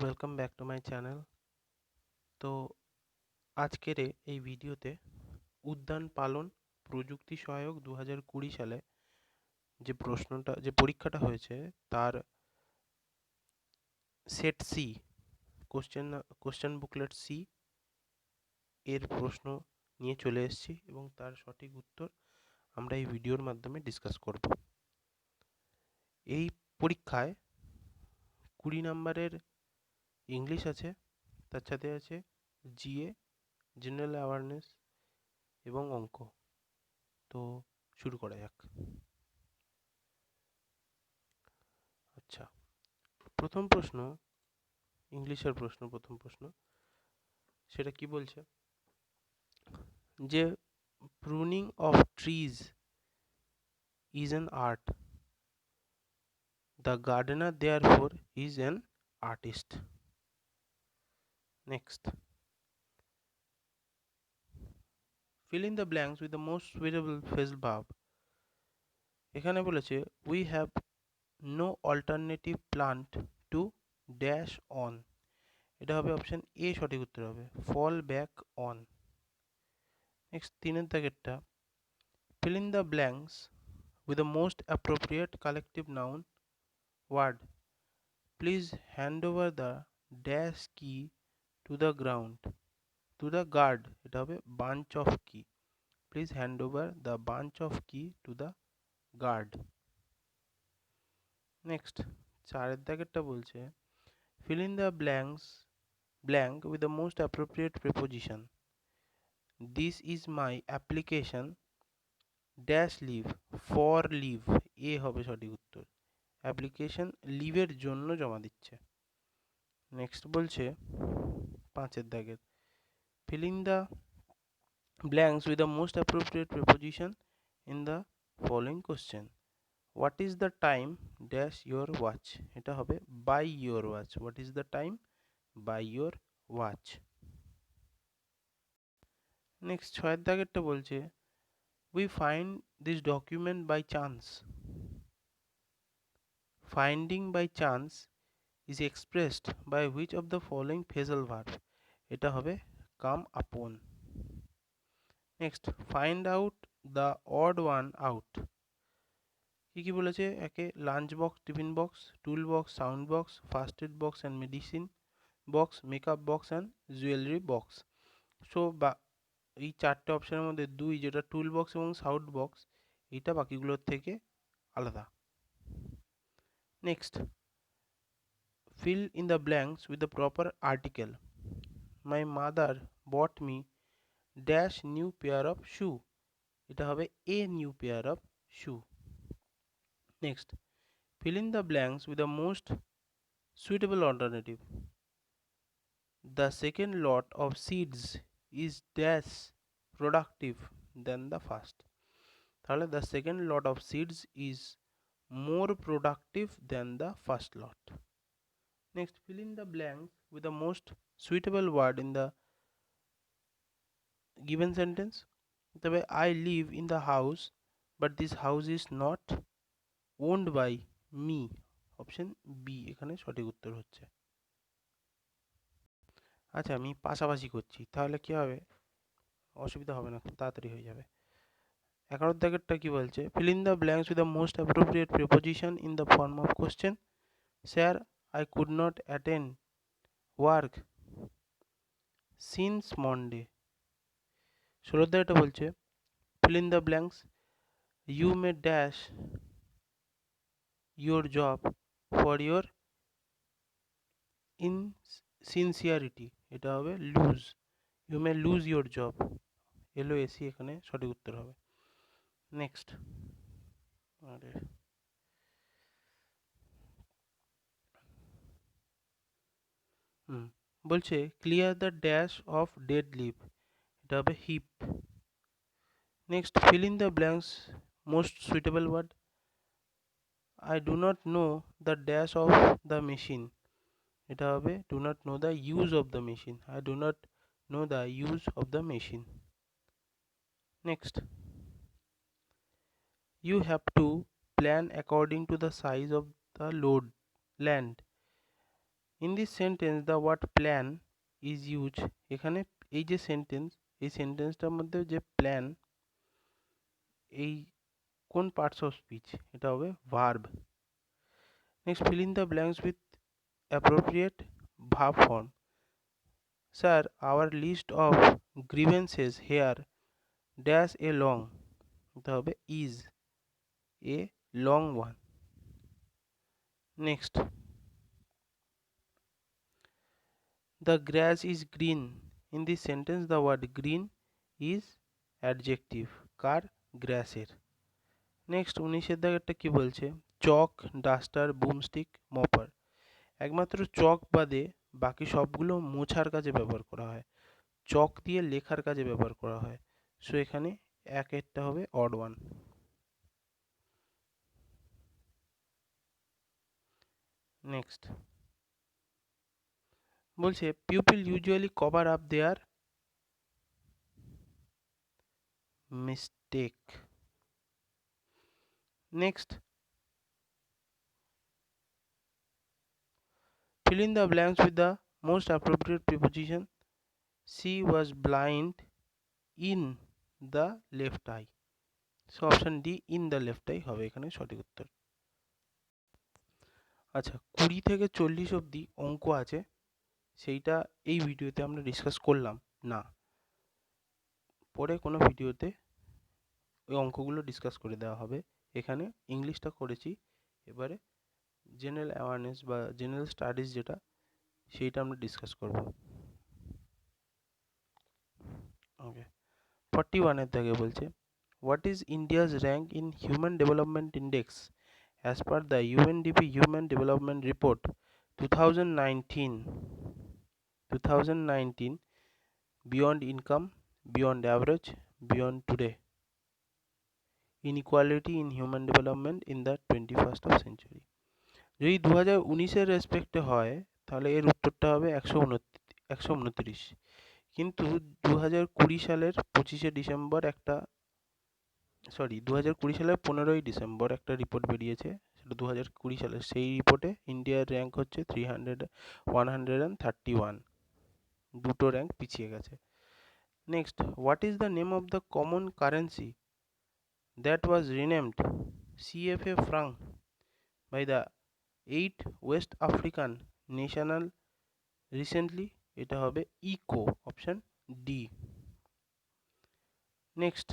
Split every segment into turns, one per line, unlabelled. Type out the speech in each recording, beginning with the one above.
Welcome back to my channel. তো আজকের এই ভিডিওতে উদ্যান পালন প্রযুক্তি সহায়ক 2020 সালে যে পরীক্ষাটা হয়েছে তার set C question booklet C এর প্রশ্ন নিয়ে চলে এসেছি এবং তার সঠিক উত্তর আমরা এই ভিডিওর মাধ্যমে ডিসকাস করব। এই পরীক্ষায় 20 নম্বরের ইংলিশ আছে, তার সাথে আছে জিএ, জেনারেল অ্যাওয়ারনেস এবং অঙ্ক। তো শুরু করা যাক। আচ্ছা, প্রথম প্রশ্ন, ইংলিশের প্রশ্ন। প্রথম প্রশ্ন সেটা কি বলছে যে pruning of trees is an art, the gardener therefore is an artist. Next, fill in the blanks with the most suitable phrasal verb. এখানে বলেছে we have no alternative plant to dash on, এটা হবে option A, সঠিক উত্তর হবে fall back on। Next, তিনের দাগেরটা fill in the blanks with the most appropriate collective noun word. Please hand over the dash key to the ground, to the guard, এটা হবে bunch of key. Please hand over the bunch of key to the guard. Next, চারের দাগেরটা বলছে fill in the blank with the most appropriate preposition. This is my application dash leave for leave, এ হবে সঠিক উত্তর। Application লিভের জন্য জমা দিচ্ছে। Next বলছে পাঁচের দাগের fill in the blanks with the most appropriate preposition in the following question. What is the time dash your watch, এটা হবে by your watch. What is the time by your watch. Next ছয়ের দাগেরটা বলছে we find this document by chance. Finding by chance is expressed by which of the following phrasal verb, এটা হবে come upon. Next, find out the odd one out. কি কি বলেছে, একে lunch box, tiffin box, tool box, sound box, first aid box and medicine box, makeup box and jewellery box. So এই চারটে অপশনের মধ্যে দুই, যেটা টুল বক্স এবং সাউন্ড বক্স, এইটা বাকিগুলোর থেকে আলাদা। Next, fill in the blanks with the proper article. My mother bought me dash new pair of shoe, এটা হবে a new pair of shoe. Next, fill in the blanks with the most suitable alternative. The second lot of seeds is dash productive than the first, তাহলে the second lot of seeds is more productive than the first lot. Next, fill in the blanks with the most suitable word in the given sentence. তবে I live in the house but this house is not owned by me, option B এখানে সঠিক উত্তর হচ্ছে। আচ্ছা, আমি পাশাপাশি করছি, তাহলে কি হবে, অসুবিধা হবে না, খুব তাড়াতাড়ি হয়ে যাবে। 11 দাগেরটা কি বলছে, fill in the blanks with the most appropriate preposition in the form of question. Sir, I could not attend work since Monday. 16 দাগেরটা বলছে fill in the blanks, you may dash your job for your insincerity, এটা হবে lose. You may lose your job, LOSE এখানে সঠিক উত্তর হবে। Next, আরে বলছে clear the dash of dead leave, এটা হবে heap. Next, fill in the blanks most suitable word. I do not know the dash of the machine, এটা হবে do not know the use of the machine. I do not know the use of the machine. Next, you have to plan according to the size of the load land. In this sentence the word plan is use. এখানে এই যে sentence, এই সেন্টেন্সটার মধ্যে যে plan, এই কোন parts of speech, এটা হবে verb. Next, fill in the blanks with appropriate verb form. Sir, our list of grievances here dash a long, এটা হবে is a long one. Next, the grass is green. In this sentence the word green is adjective, কার, গ্রাসের। Next 19 দাগেরটা কি বলছে, চক, duster, বুমস্টিক, মপার। একমাত্র চক বাদে বাকি সবগুলো মোছার কাজে ব্যবহার করা হয়, চক দিয়ে লেখার কাজে ব্যবহার করা হয়। সো এখানে একেরটা হবে অড ওয়ান। নেক্সট বলছে people usually cover up their mistake. Next, fill in the blanks with the most appropriate preposition. She was blind in the left eye. So option D, in the left eye হবে এখানে সঠিক উত্তর। আচ্ছা, 20 থেকে 40 অবধি অঙ্ক আছে, সেইটা এই ভিডিওতে আমরা ডিসকাস করলাম না, পরে কোনো ভিডিওতে ওই অঙ্কগুলো ডিসকাস করে দেওয়া হবে। এখানে ইংলিশটা করেছি, এবারে জেনারেল অ্যাওয়ারনেস বা জেনারেল স্টাডিজ যেটা, সেইটা আমরা ডিসকাস করব। ওকে, 41 এর দাগে বলছে what is India's rank in human development index as per the UNDP human development report 2019, beyond income, beyond average, beyond today, inequality in human development in the 21st of century। যদি 2019-এর রেসপেক্টে হয় তাহলে এর উত্তরটা হবে 129। কিন্তু 2020 সালের 25শে ডিসেম্বর একটা, sorry 2020 সালের 15ই ডিসেম্বর একটা রিপোর্ট বেরিয়েছে, সেটা 2020 সালের, সেই রিপোর্টে ইন্ডিয়ার র্যাঙ্ক হচ্ছে 131, দুটো র্যাঙ্ক পিছিয়ে গেছে। Next, what is the name of the common currency that was renamed CFA franc by the 8 West African national recently? এটা হবে eco, option D. Next,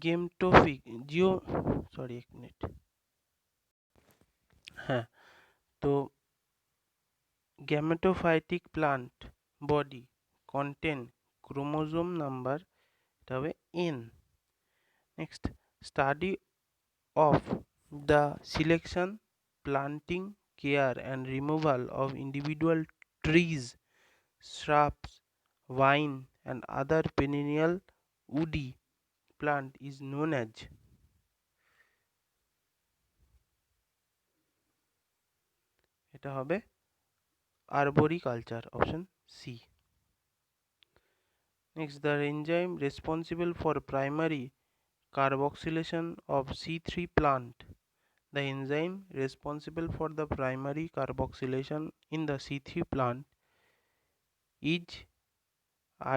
gametophytic জিও, সরি এক মিনিট, হ্যাঁ, তো gametophytic plant body contain chromosome number, এটা হবে N. Next, study of the selection, planting, care and removal of individual trees, shrubs, vine and other perennial woody plant is known as? এটা হবে arboriculture, option C. Next, the enzyme responsible for primary carboxylation of C3 plant. The enzyme responsible for the primary carboxylation in the C3 plant is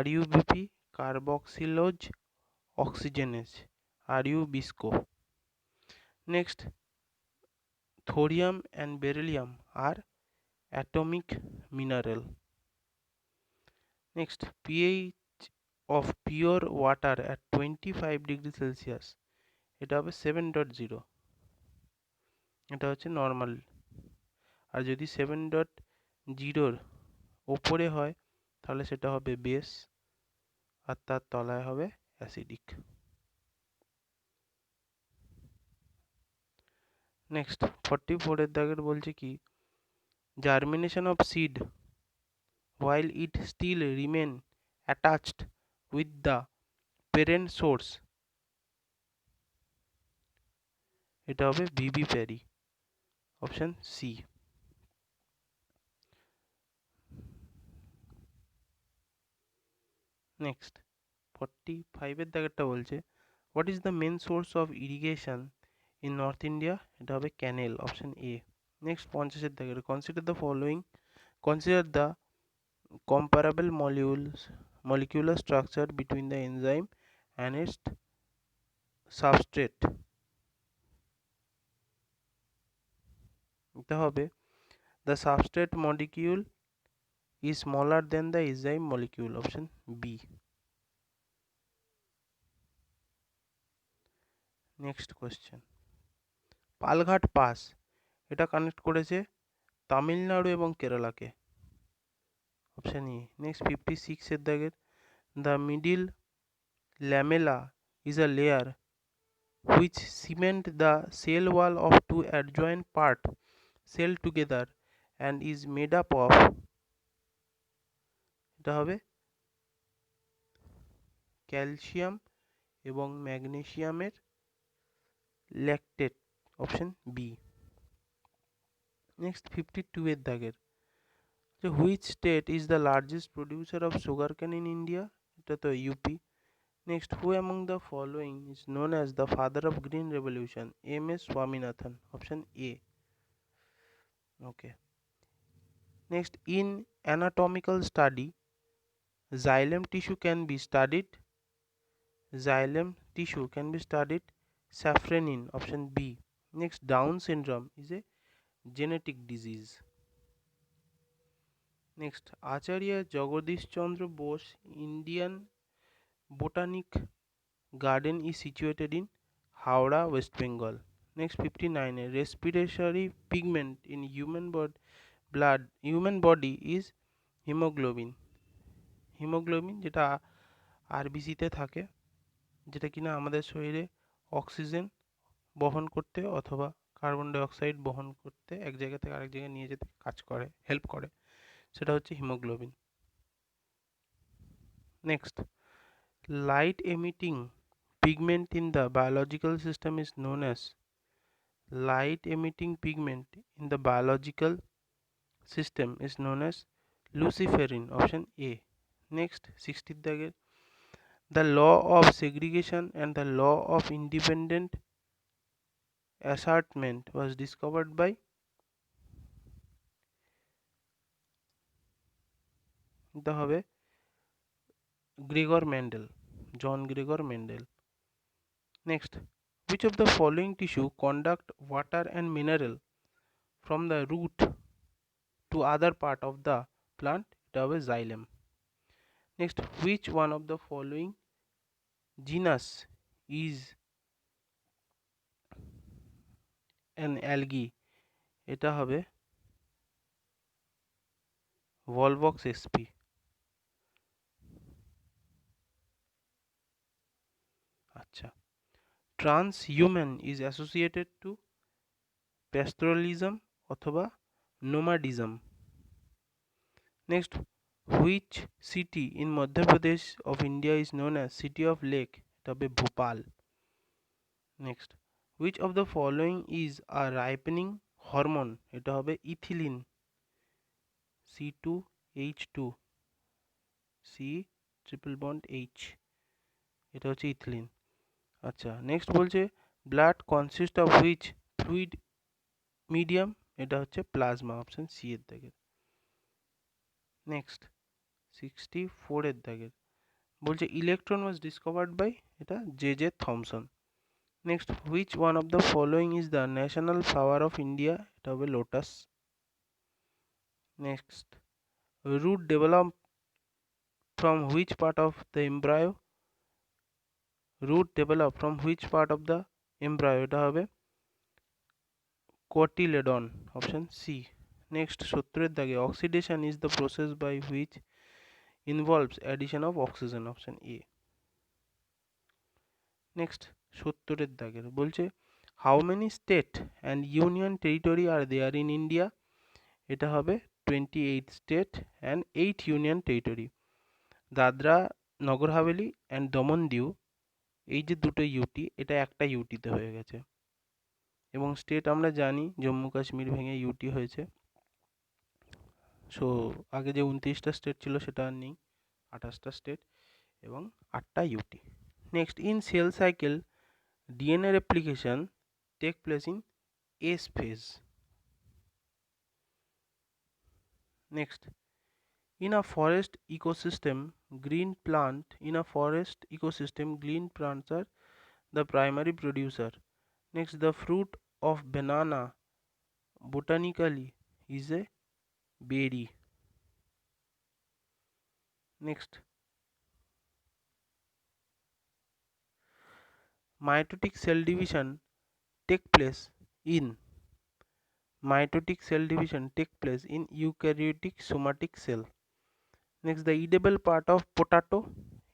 RUBP carboxylose oxygenase, RUBISCO. Next, thorium and beryllium are atomic mineral. Next, pH of pure water at 25 degree Celsius, এটা হবে 7.0, এটা হচ্ছে normal. আর যদি 7.0 ওপরে হয় তাহলে সেটা হবে বেস, আর তার তলায় হবে অ্যাসিডিক। নেক্সট 44 এর দাগের বলছে কি, germination of seed while it still remain attached with the parent source, এটা হবে ভিভিপ্যারি, অপশন সি। নেক্সট 45 এর দাগেরটা বলছে What is the main source of irrigation in North India? এটা হবে ক্যানেল, অপশন এ। নেক্সট 50-এর দাগের consider the following, consider the comparable molecular structure between the enzyme and its substrate. এটা হবে the substrate molecule is smaller than the enzyme molecule, option B. Next question, Palghat pass এটা connect করেছে তামিলনাড়ু এবং কেরালাকে, option E. Next 56-এর দাগের the middle lamella is a layer which cement the cell wall of two adjoint part cell together and is made up of, এটা হবে calcium এবং ম্যাগনেসিয়ামের lactate, option B. Next 52-এর দাগের যে which state is the largest producer of sugar cane in India, এটা তো UP. Next who among the following is known as the father of green revolution, M S Swaminathan, option A. Okay. Next in anatomical study xylem tissue can be studied, xylem tissue can be studied safranin, option B. Next, Down syndrome is a genetic disease. Next, Acharya Jagadish Chandra Bose Indian Botanic Garden is situated in Howrah, West Bengal. Next, 59, a respiratory pigment in human body is hemoglobin. Haemoglobin যেটা আরবিসিতে থাকে, যেটা কিনা আমাদের শরীরে oxygen বহন করতে অথবা carbon die oxide বহন করতে এক জায়গা থেকে আরেক জায়গায় নিয়ে যেতে কাজ করে, হেল্প করে, সেটা হচ্ছে haemoglobin. Next, light emitting pigment in the biological system is known as, light emitting pigment in the biological system is known as luciferin, option A. Next 60 দাগের the law of segregation and the law of independent assertment was discovered by, the হবে Gregor Mendel, John Gregor Mendel. Next, which of the following tissue conduct water and mineral from the root to other part of the plant, এটা হবে xylem. Next, which one of the following genus is an algae, এটা হবে Volvox sp. আচ্ছা, transhuman is associated to pastoralism অথবা nomadism. Next, which city in Madhya Pradesh of India is known as city of lake, এটা হবে Bhopal. Next, which of the following is a ripening hormone, এটা হবে ethylene, C2H2 C triple bond H, এটা হচ্ছে ethylene. আচ্ছা, next বলছে blood consist of which fluid medium, এটা হচ্ছে প্লাজমা, অপশন সি এর দাগের। নেক্সট 64-এর দাগের বলছে ইলেকট্রন ওয়াজ ডিসকভার্ড বাই, এটা J Thomson. Next, which one of the following is the national flower of India, এটা হবে lotus. Next, root develop from which part of the embryo, root develop from which part of the embryo, এটা হবে cotyledon, option C. Next 70-এর দাগে oxidation is the process by which involves addition of oxygen, option A. Next 70-এর দাগের বলছে how many state and union territory are there in India, এটা হবে 28 state and 8 union territory. Dadra Nagar Haveli and Daman Diu, এই যে দুটো ইউটি, এটা একটা ইউটিতে হয়ে গেছে। এবং স্টেট আমরা জানি জম্মু কাশ্মীর ভেঙে ইউটি হয়েছে। সো আগে যে 29টা স্টেট ছিল সেটা আর নেই, 28টা স্টেট এবং 8টা UT. Next, in cell cycle, DNA replication take place in S phase. Next, in a forest ecosystem, green plants are the primary producer. Next, the fruit of banana botanically is a berry. Next, mitotic cell division take place in eukaryotic somatic cell. Next, the edible part of potato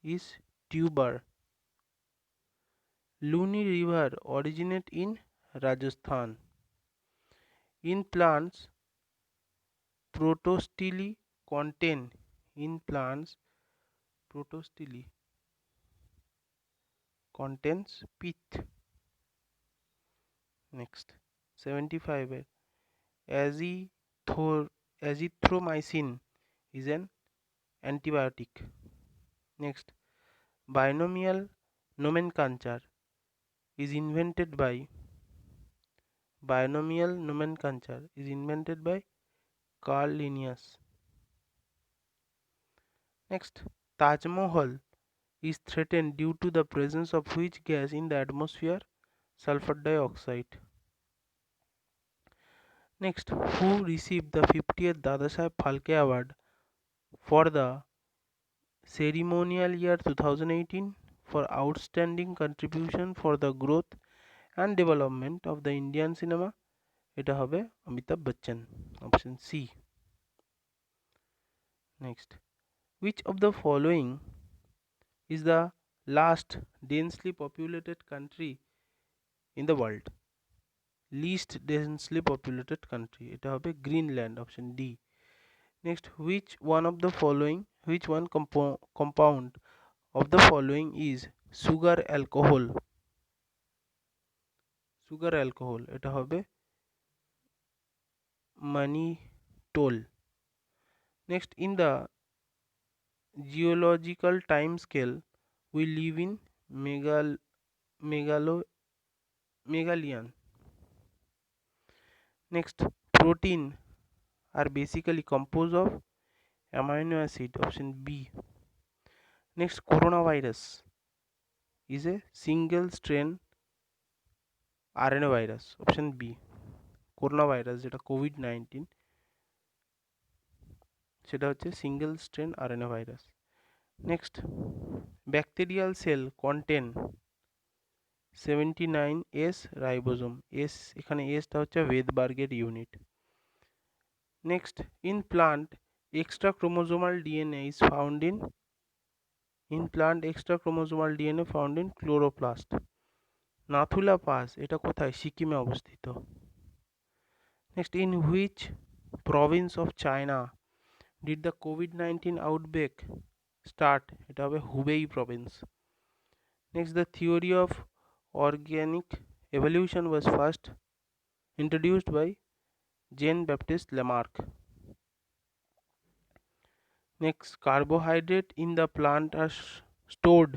is tuber. Luni river originate in Rajasthan. In plants, protostele contain in plants protostele contains pith. Next, 75. Azithromycin is an antibiotic. Next, binomial nomenclature is invented by Carl Linnaeus. Next, Taj Mahal is threatened due to the presence of which gas in the atmosphere? Sulfur dioxide. Next, who received the 50th Dadasaheb Phalke Award for the ceremonial year 2018 for outstanding contribution for the growth and development of the Indian cinema? এটা হবে Amitabh Bachchan, option C. Next, which of the following is the last densely populated country in the world? Least densely populated country, এটা হবে Greenland, option D. Next, which one compound of the following is sugar alcohol? এটা হবে mannitol. Next, in the geological time scale, we live in Megalian. Next, protein are basically composed of amino acid, option B. Next, coronavirus is a single strain RNA virus, option B. coronavirus যেটা COVID-19 সেটা হচ্ছে single strain RNA virus. Next, bacterial cell contain 79S ribosome. এখানে এসটা হচ্ছে ওয়েদবার্গের unit. Next, in plant extra chromosomal DNA is found in chloroplast. Nathula pass এটা কোথায়? সিকিমে অবস্থিত। Next, in which province of China did the COVID-19 outbreak start? এটা হবে Hubei province. Next, the theory of organic evolution was first introduced by Jean-Baptiste Lamarck. Next, carbohydrate in the plant are stored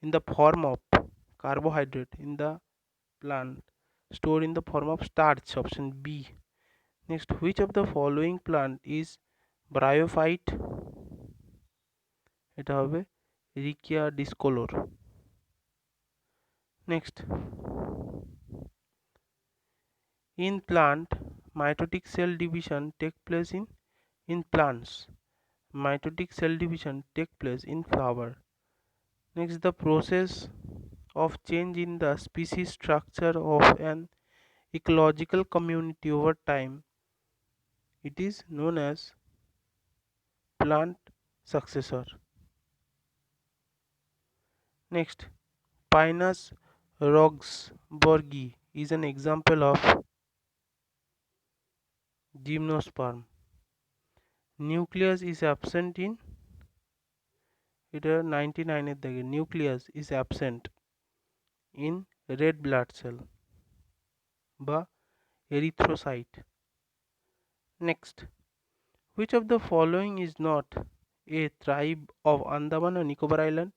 in the form of starch, option B. Next, which of the following plant is bryophyte? এটা হবে Riccia discolor. Next, in plant mitotic cell division take place in plants. Mitotic cell division take place in flower. Next, the process of change in the species structure of an ecological community over time, it is known as plant successor. Next, Pinus roxburghi is an example of gymnosperm. Nucleus is absent in এটা 99 এর দিকে nucleus is absent in red blood cell বা erythrocyte. Next, which of the following is not a tribe of Andaman ও Nicobar island?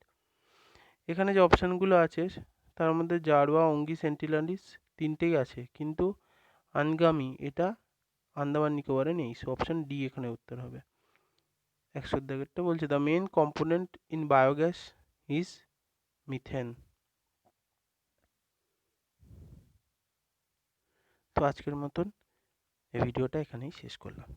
এখানে যে অপশানগুলো আছে তার মধ্যে জারোয়া, অঙ্গি, সেন্টিনালিস তিনটেই আছে, কিন্তু আনগামি এটা আন্দামান নিকোবরে নেই। সো অপশান ডি এখানে উত্তর হবে। 100 বলছে the main component in biogas is methane. তো আজকের মতন এই ভিডিওটা এখানেই শেষ করলাম।